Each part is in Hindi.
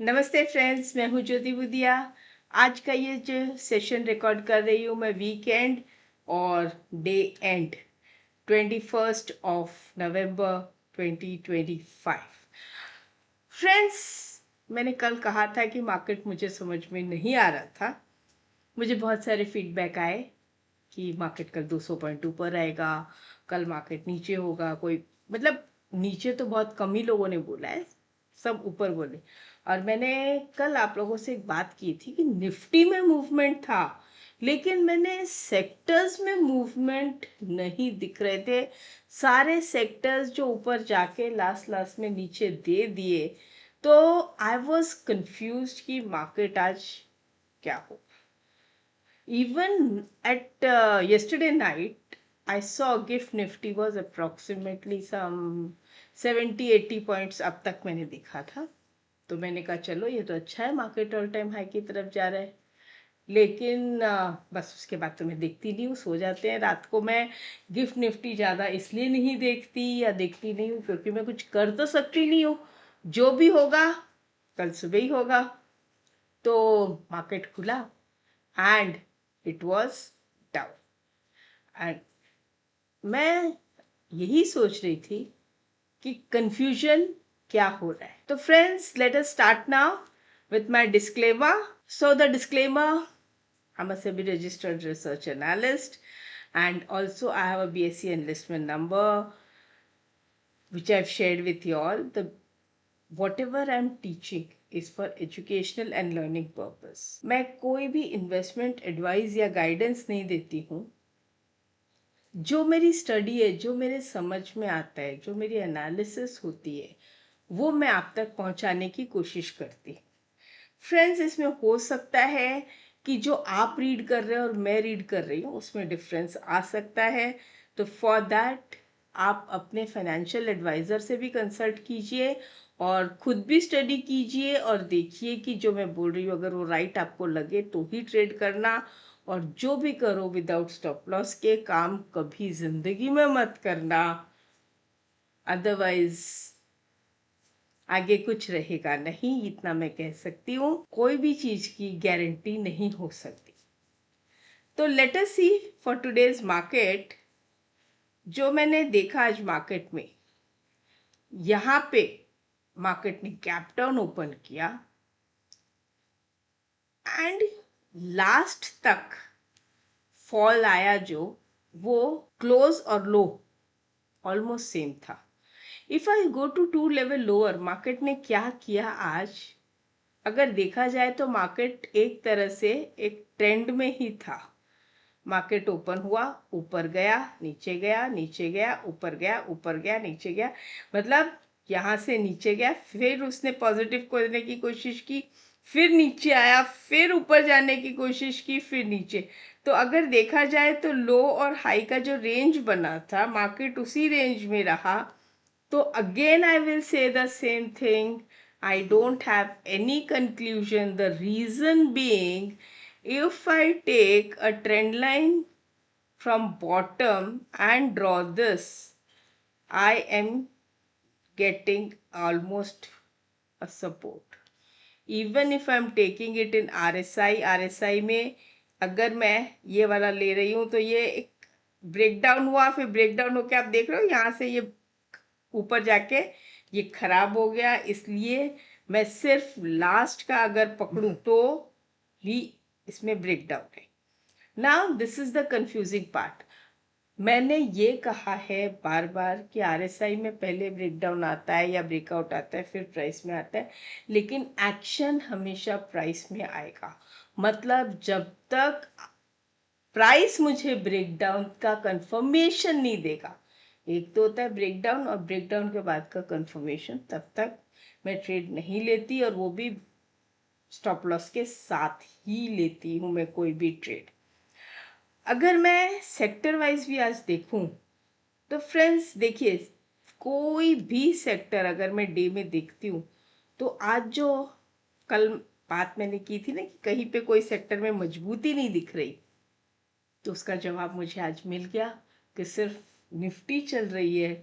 नमस्ते फ्रेंड्स, मैं हूं ज्योति बुदिया। आज का ये जो सेशन रिकॉर्ड कर रही हूँ मैं वीकेंड और डे एंड 21 नवंबर 2025। फ्रेंड्स, मैंने कल कहा था कि मार्केट मुझे समझ में नहीं आ रहा था। मुझे बहुत सारे फीडबैक आए कि मार्केट कल 200 पॉइंट ऊपर आएगा, कल मार्केट नीचे होगा। कोई मतलब नीचे तो बहुत कम ही लोगों ने बोला है, सब ऊपर बोले। और मैंने कल आप लोगों से एक बात की थी कि निफ्टी में मूवमेंट था, लेकिन मैंने सेक्टर्स में मूवमेंट नहीं दिख रहे थे। सारे सेक्टर्स जो ऊपर जाके लास्ट में नीचे दे दिए, तो आई वॉज कंफ्यूज कि मार्केट आज क्या हो। Even at yesterday night, I saw GIFT Nifty was approximately some 70-80 points अब तक मैंने देखा था। तो मैंने कहा चलो ये तो अच्छा है, मार्केट ऑल टाइम हाई की तरफ जा रहा है। लेकिन बस उसके बाद तो मैं देखती नहीं हूँ, सो जाते हैं रात को। मैं गिफ्ट निफ्टी ज़्यादा इसलिए नहीं देखती या देखती नहीं हूँ क्योंकि मैं कुछ कर तो सकती नहीं हूँ। जो भी होगा कल सुबह ही होगा। तो मार्केट खुला and it was down. And मैं यही सोच रही थी कि कंफ्यूजन क्या हो रहा है। तो friends, let us start now with my disclaimer. So the disclaimer, I'm a SEBI registered research analyst and also I have a BSc enlistment number which I've shared with you all. The whatever I'm teaching is for educational and learning purpose. मैं कोई भी investment advice या guidance नहीं देती हूँ। जो मेरी स्टडी है, जो मेरे समझ में आता है, जो मेरी एनालिसिस होती है, वो मैं आप तक पहुंचाने की कोशिश करती हूँ। फ्रेंड्स, इसमें हो सकता है कि जो आप रीड कर रहे हो और मैं रीड कर रही हूँ उसमें डिफरेंस आ सकता है। तो फॉर दैट आप अपने फाइनेंशियल एडवाइज़र से भी कंसल्ट कीजिए और खुद भी स्टडी कीजिए और देखिए कि जो मैं बोल रही हूँ अगर वो राइट आपको लगे तो ही ट्रेड करना। और जो भी करो विदाउट स्टॉप लॉस के काम कभी ज़िंदगी में मत करना, अदरवाइज आगे कुछ रहेगा नहीं। इतना मैं कह सकती हूँ, कोई भी चीज़ की गारंटी नहीं हो सकती। तो let us see for today's market. जो मैंने देखा आज मार्केट में, यहाँ पे मार्केट ने गैप डाउन ओपन किया एंड लास्ट तक फॉल आया, जो वो क्लोज और लो ऑलमोस्ट सेम था। If I go to 2 level lower, market ने क्या किया आज? अगर देखा जाए तो मार्केट एक तरह से एक ट्रेंड में ही था। मार्केट ओपन हुआ, ऊपर गया, नीचे गया, नीचे गया, ऊपर गया, ऊपर गया, नीचे गया। मतलब यहाँ से नीचे गया, फिर उसने पॉजिटिव करने की कोशिश की, फिर नीचे आया, फिर ऊपर जाने की कोशिश की, फिर नीचे। तो अगर देखा जाए तो लो और हाई का जो रेंज बना था, मार्केट उसी रेंज में रहा। तो again I will say the same thing. I don't have any conclusion. The reason being, if I take a trend line from bottom and draw this, I am getting almost a support. Even if I'm taking it in RSI में अगर मैं ये वाला ले रही हूँ तो ये एक ब्रेकडाउन हुआ, फिर ब्रेकडाउन होके आप देख रहे हो यहाँ से ये ऊपर जाके ये खराब हो गया। इसलिए मैं सिर्फ लास्ट का अगर पकड़ूं तो भी इसमें ब्रेकडाउन है। Now this is the confusing part. मैंने ये कहा है बार बार कि आरएसआई में पहले ब्रेकडाउन आता है या ब्रेकआउट आता है फिर प्राइस में आता है, लेकिन एक्शन हमेशा प्राइस में आएगा। मतलब जब तक प्राइस मुझे ब्रेकडाउन का कंफर्मेशन नहीं देगा, एक तो होता है ब्रेकडाउन और ब्रेकडाउन के बाद का कंफर्मेशन, तब तक मैं ट्रेड नहीं लेती और वो भी स्टॉप लॉस के साथ ही लेती हूँ मैं कोई भी ट्रेड। अगर मैं सेक्टर वाइज भी आज देखूं तो फ्रेंड्स देखिए, कोई भी सेक्टर अगर मैं डे में देखती हूँ तो आज जो कल बात मैंने की थी ना कि कहीं पे कोई सेक्टर में मजबूती नहीं दिख रही, तो उसका जवाब मुझे आज मिल गया कि सिर्फ निफ्टी चल रही है।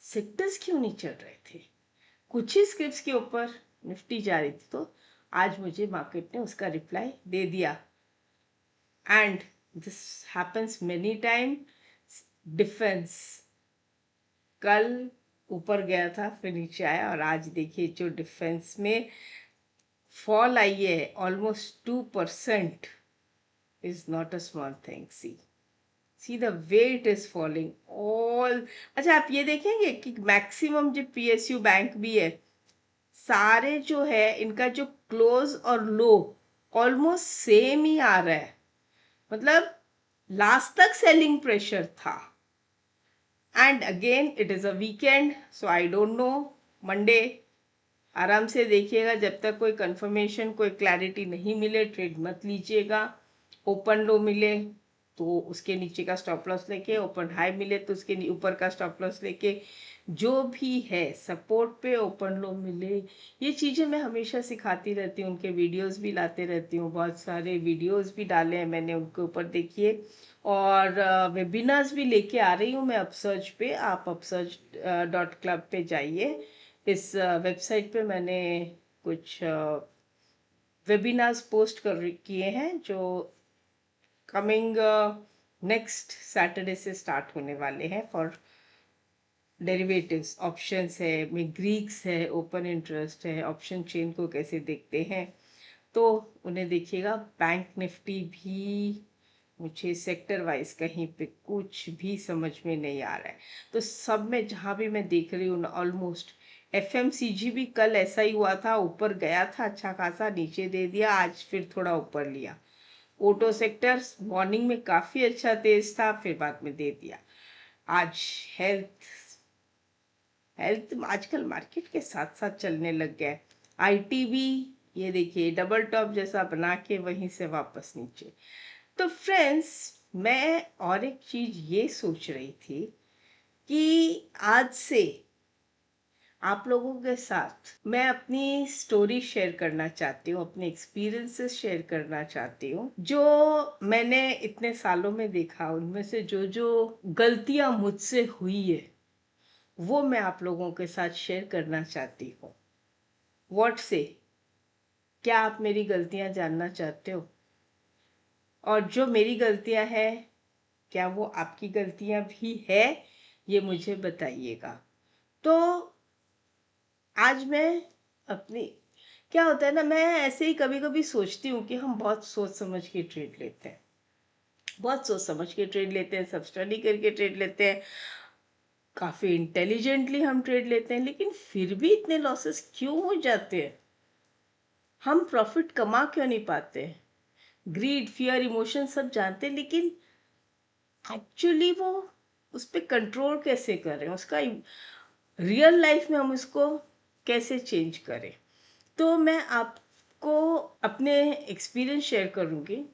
सेक्टर्स क्यों नहीं चल रहे थे? कुछ ही स्क्रिप्ट्स के ऊपर निफ्टी जा रही थी, तो आज मुझे मार्केट ने उसका रिप्लाई दे दिया। And this happens many time. Defence कल ऊपर गया था, फिर नीचे आया, और आज देखिए जो डिफेंस में फॉल आई है almost 2%, is not a small thing. See the way it is falling all. अच्छा, आप ये देखेंगे कि मैक्सिमम जो पीएसयू बैंक भी है, सारे जो है इनका जो क्लोज और लो ऑलमोस्ट सेम ही आ रहा है। मतलब लास्ट तक सेलिंग प्रेशर था। And again it is a weekend, so I don't know, Monday आराम से देखिएगा। जब तक कोई कंफर्मेशन, कोई क्लैरिटी नहीं मिले, ट्रेड मत लीजिएगा। ओपन लो मिले तो उसके नीचे का स्टॉप लॉस लेके, ओपन हाई मिले तो उसके ऊपर का स्टॉप लॉस लेके, जो भी है सपोर्ट पे ओपन लो मिले, ये चीज़ें मैं हमेशा सिखाती रहती हूँ। उनके वीडियोस भी लाते रहती हूँ, बहुत सारे वीडियोस भी डाले हैं मैंने उनके ऊपर, देखिए। और वेबिनार्स भी लेके आ रही हूँ मैं अपसर्च पे। आप upsurge.club पे जाइए। इस वेबसाइट पे मैंने कुछ वेबिनार्स पोस्ट कर किए हैं जो कमिंग नेक्स्ट सैटरडे से स्टार्ट होने वाले हैं। फॉर डेरिवेटिव्स, ऑप्शंस है, में ग्रीक्स है, ओपन इंटरेस्ट है, ऑप्शन चेन को कैसे देखते हैं, तो उन्हें देखिएगा। बैंक निफ्टी भी मुझे सेक्टर वाइज कहीं पे कुछ भी समझ में नहीं आ रहा है। तो सब में जहाँ भी मैं देख रही हूँ ऑलमोस्ट, एफएमसीजी भी कल ऐसा ही हुआ था, ऊपर गया था अच्छा खासा, नीचे दे दिया, आज फिर थोड़ा ऊपर लिया। ऑटो सेक्टर मॉर्निंग में काफ़ी अच्छा तेज था, फिर बाद में दे दिया। आज हेल्थ हेल्थ आजकल मार्केट के साथ साथ चलने लग गया है। आईटी भी, ये देखिए डबल टॉप जैसा बना के वहीं से वापस नीचे। तो फ्रेंड्स, मैं और एक चीज ये सोच रही थी कि आज से आप लोगों के साथ मैं अपनी स्टोरी शेयर करना चाहती हूँ, अपने एक्सपीरियंसेस शेयर करना चाहती हूँ, जो मैंने इतने सालों में देखा। उनमें से जो जो गलतियां मुझसे हुई है वो मैं आप लोगों के साथ शेयर करना चाहती हूँ। व्हाट से, क्या आप मेरी गलतियां जानना चाहते हो? और जो मेरी गलतियां हैं, क्या वो आपकी गलतियां भी है, ये मुझे बताइएगा। तो आज मैं अपनी, क्या होता है ना, मैं ऐसे ही कभी कभी सोचती हूँ कि हम बहुत सोच समझ के ट्रेड लेते हैं, बहुत सोच समझ के ट्रेड लेते हैं, सब स्टडी करके ट्रेड लेते हैं, काफ़ी इंटेलिजेंटली हम ट्रेड लेते हैं, लेकिन फिर भी इतने लॉसेस क्यों हो जाते हैं? हम प्रॉफिट कमा क्यों नहीं पाते? ग्रीड, फियर, इमोशन सब जानते हैं, लेकिन एक्चुअली वो उस पर कंट्रोल कैसे करें, उसका रियल लाइफ में हम उसको कैसे चेंज करें? तो मैं आपको अपने एक्सपीरियंस शेयर करूंगी,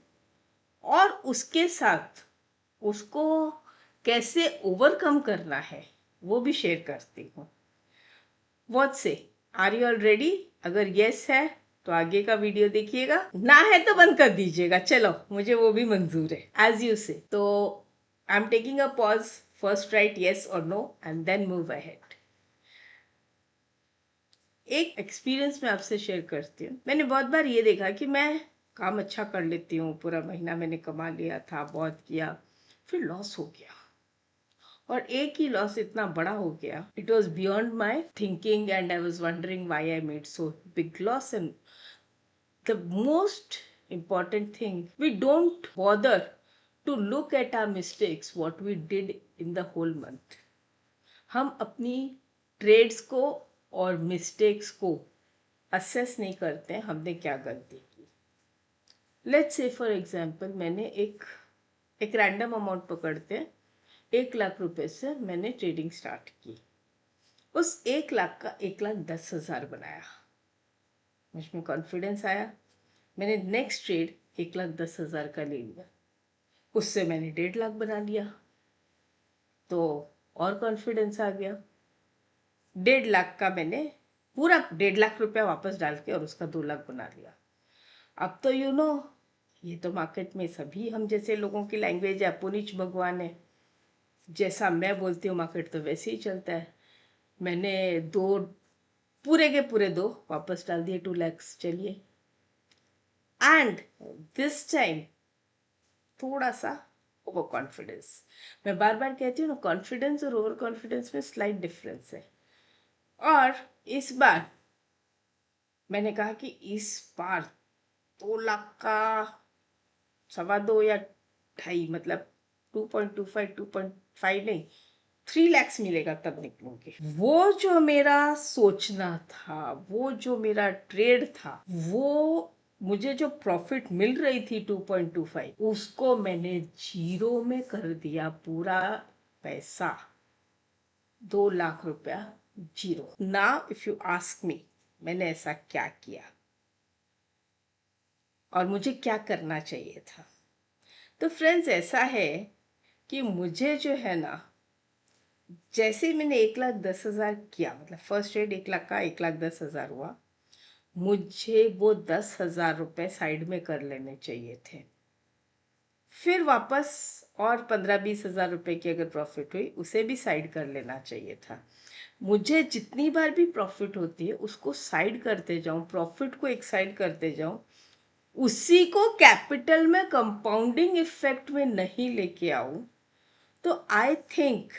और उसके साथ उसको कैसे ओवरकम करना है वो भी शेयर करती हूँ। व्हाट से, आर यू ऑल रेडी? अगर यस है तो आगे का वीडियो देखिएगा, ना है तो बंद कर दीजिएगा, चलो मुझे वो भी मंजूर है, एज यू से। तो I am taking a pause, first right yes or no and then move ahead. एक एक्सपीरियंस मैं आपसे शेयर करती हूँ। मैंने बहुत बार ये देखा कि मैं काम अच्छा कर लेती हूँ, पूरा महीना मैंने कमा लिया था, बहुत किया, फिर लॉस हो गया, और एक ही लॉस इतना बड़ा हो गया, it was beyond my thinking, and I was wondering why I made so big loss. And the most important thing, we don't bother to look at our mistakes, what we did in the whole month. हम अपनी ट्रेड्स को और मिस्टेक्स को असेस नहीं करते हैं, हमने क्या गलती की। लेट्स से फॉर एग्जांपल, मैंने एक रैंडम अमाउंट पकड़ते हैं, 1 लाख रुपए से मैंने ट्रेडिंग स्टार्ट की। उस 1 लाख का 1,10,000 बनाया, मुझमें कॉन्फिडेंस आया, मैंने नेक्स्ट ट्रेड 1,10,000 का ले लिया, उससे मैंने 1.5 लाख बना लिया, तो और कॉन्फिडेंस आ गया। 1.5 लाख का मैंने पूरा 1.5 लाख रुपया वापस डाल के और उसका 2 लाख बना लिया। अब तो ये तो मार्केट में सभी हम जैसे लोगों की लैंग्वेज है, अपुनिच भगवान है, जैसा मैं बोलती हूँ मार्केट तो वैसे ही चलता है। मैंने 2 पूरे के पूरे 2 वापस डाल दिए, 2 lakhs। चलिए, एंड दिस टाइम थोड़ा सा ओवर कॉन्फिडेंस। मैं बार बार कहती हूँ ना, कॉन्फिडेंस और ओवर कॉन्फिडेंस में स्लाइट डिफरेंस है। और इस बार मैंने कहा कि इस बार 2 लाख का 2.25 या 2.5, मतलब 2.25, 2.5 नहीं, 3 lakhs मिलेगा तब निकलूंगी। वो जो मेरा सोचना था, वो जो मेरा ट्रेड था, वो मुझे जो प्रॉफिट मिल रही थी 2.25, उसको मैंने जीरो में कर दिया। पूरा पैसा, 2 लाख रुपया zero. Now if you ask me, मैंने ऐसा क्या किया और मुझे क्या करना चाहिए था? तो फ्रेंड्स, ऐसा है कि मुझे जो है ना, जैसे ही मैंने 1,10,000 किया, मतलब फर्स्ट ट्रेड 1 लाख का 1,10,000 हुआ, मुझे वो 10,000 रुपये साइड में कर लेने चाहिए थे। फिर वापस और 15-20 हज़ार रुपये की अगर प्रॉफिट हुई, उसे भी साइड कर लेना चाहिए था। मुझे जितनी बार भी प्रॉफिट होती है उसको साइड करते जाऊं, प्रॉफिट को एक साइड करते जाऊं, उसी को कैपिटल में कंपाउंडिंग इफेक्ट में नहीं लेके आऊं, तो I think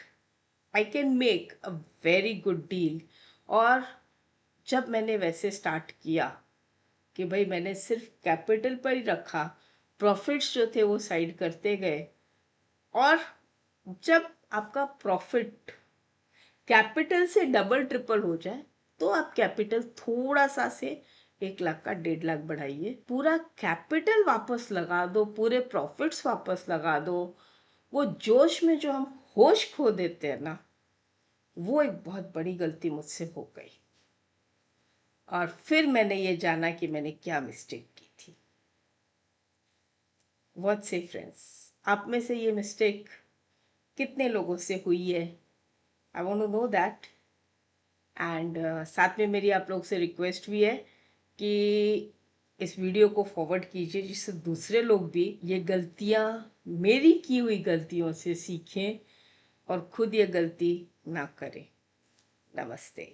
I can make a very good deal. और जब मैंने वैसे स्टार्ट किया कि भाई मैंने सिर्फ कैपिटल पर ही रखा, प्रॉफिट्स जो थे वो साइड करते गए, और जब आपका प्रॉफिट कैपिटल से डबल ट्रिपल हो जाए, तो आप कैपिटल थोड़ा सा से 1 लाख का 1.5 लाख बढ़ाइए, पूरा कैपिटल वापस लगा दो, पूरे प्रॉफिट्स वापस लगा दो। वो जोश में जो हम होश खो देते हैं ना, वो एक बहुत बड़ी गलती मुझसे हो गई। और फिर मैंने ये जाना कि मैंने क्या मिस्टेक की थी। व्हाट से फ्रेंड्स, आप में से ये मिस्टेक कितने लोगों से हुई है? I want to know that. And साथ में मेरी आप लोग से रिक्वेस्ट भी है कि इस वीडियो को फॉरवर्ड कीजिए, जिससे दूसरे लोग भी ये गलतियाँ, मेरी की हुई गलतियों से सीखें और खुद ये गलती ना करें। नमस्ते।